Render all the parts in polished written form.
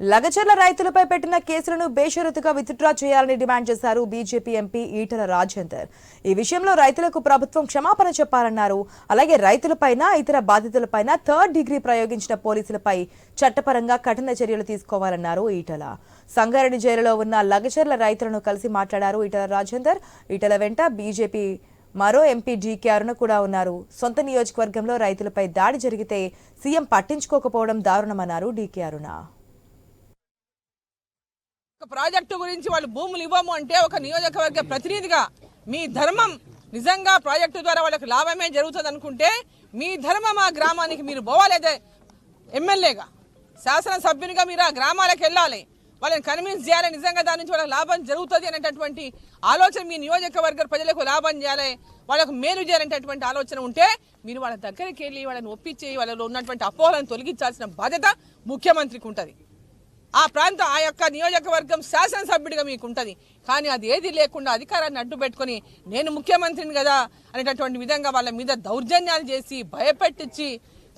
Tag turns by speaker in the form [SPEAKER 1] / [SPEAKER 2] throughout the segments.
[SPEAKER 1] లగచర్ల రైతులపై పెట్టిన కేసులను బేషరతుగా విత్డ్రా చేయాలని డిమాండ్ చేశారు బీజేపీ ఎంపీ ఈటల రాజేందర్. ఈ విషయంలో రైతులకు ప్రభుత్వం క్షమాపణ చెప్పాలన్నారు. అలాగే రైతులపైన ఇతర బాధితులపైన థర్డ్ డిగ్రీ ప్రయోగించిన పోలీసులపై చట్టపరంగా కఠిన చర్యలు తీసుకోవాలన్నారు ఈటల. సంగారెడ్డి జైలులో ఉన్న లగచర్ల రైతులను కలిసి మాట్లాడారు ఈటల రాజేందర్. ఈటల వెంట బీజేపీ మరో ఎంపీ డీకే అరుణ కూడా ఉన్నారు. సొంత నియోజకవర్గంలో రైతులపై దాడి జరిగితే సీఎం పట్టించుకోకపోవడం దారుణమన్నారు డీకే అరుణ.
[SPEAKER 2] ప్రాజెక్టు గురించి వాళ్ళు భూములు ఇవ్వము అంటే ఒక నియోజకవర్గ ప్రతినిధిగా మీ ధర్మం నిజంగా ప్రాజెక్టు ద్వారా వాళ్ళకి లాభమే జరుగుతుంది అనుకుంటే మీ ధర్మం ఆ గ్రామానికి మీరు పోవాలేదే. ఎమ్మెల్యేగా శాసనసభ్యునిగా మీరు ఆ గ్రామాలకు వెళ్ళాలి, వాళ్ళని కన్విన్స్ చేయాలి, నిజంగా దాని నుంచి వాళ్ళకి లాభం జరుగుతుంది అనేటటువంటి ఆలోచన మీ నియోజకవర్గ ప్రజలకు లాభం చేయాలి, వాళ్ళకు మేలు చేయాలనేటటువంటి ఆలోచన ఉంటే మీరు వాళ్ళ దగ్గరికి వెళ్ళి వాళ్ళని ఒప్పించి వాళ్ళలో ఉన్నటువంటి అపోహలను తొలగించాల్సిన బాధ్యత ముఖ్యమంత్రికి ఉంటుంది. ఆ యొక్క నియోజకవర్గం శాసనసభ్యుడిగా మీకు ఉంటుంది. కానీ అది ఏది లేకుండా అధికారాన్ని అడ్డు పెట్టుకొని నేను ముఖ్యమంత్రిని కదా అనేటటువంటి విధంగా వాళ్ళ మీద దౌర్జన్యాలు చేసి భయపెట్టించి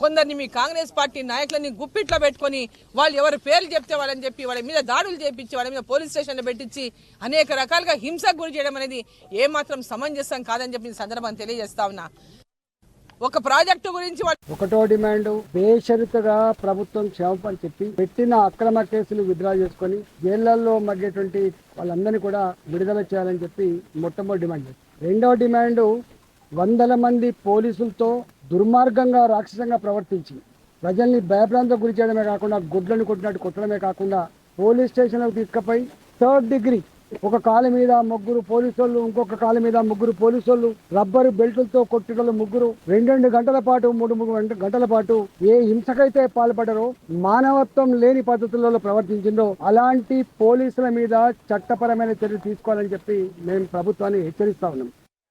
[SPEAKER 2] కొందరిని మీ కాంగ్రెస్ పార్టీ నాయకులని గుప్పిట్లో పెట్టుకొని వాళ్ళు ఎవరు పేర్లు చెప్తే వాళ్ళని చెప్పి వాళ్ళ మీద దాడులు చేపించి వాళ్ళ మీద పోలీస్ స్టేషన్లో పెట్టించి అనేక రకాలుగా హింసకు గురి చేయడం అనేది ఏమాత్రం సమంజసం కాదని చెప్పి సందర్భాన్ని తెలియజేస్తా ఉన్నా. ఒక ప్రాజెక్టు గురించి
[SPEAKER 3] ఒకటో డిమాండ్ బేషరతుగా ప్రభుత్వం క్షమాపణ చెప్పి పెట్టిన అక్రమ కేసులు విత్డ్రా చేసుకొని జైళ్లలో మగ్గేటువంటి వాళ్ళందరినీ కూడా విడుదల చేయాలని చెప్పి మొట్టమొదటి డిమాండ్. రెండవ డిమాండ్ వందల మంది పోలీసులతో దుర్మార్గంగా రాక్షసంగా ప్రవర్తించి ప్రజల్ని భయభ్రాంతకు గురి చేయడమే కాకుండా గుడ్లను కొట్టినట్టు కొట్టడమే కాకుండా పోలీస్ స్టేషన్లకు తీసుకుపోయి థర్డ్ డిగ్రీ ఒక కాలు మీద ముగ్గురు పోలీసులు, ఇంకొక కాలు మీద ముగ్గురు పోలీసులు రబ్బరు బెల్టులతో కొట్టిన ముగ్గురు 2 గంటల పాటు 3 గంటల పాటు ఏ హింసకైతే పాల్పడరో మానవత్వం లేని పద్ధతులలో ప్రవర్తించిందో అలాంటి పోలీసుల మీద చట్టపరమైన చర్యలు తీసుకోవాలని చెప్పి మేము ప్రభుత్వాన్ని హెచ్చరిస్తా ఉన్నాం.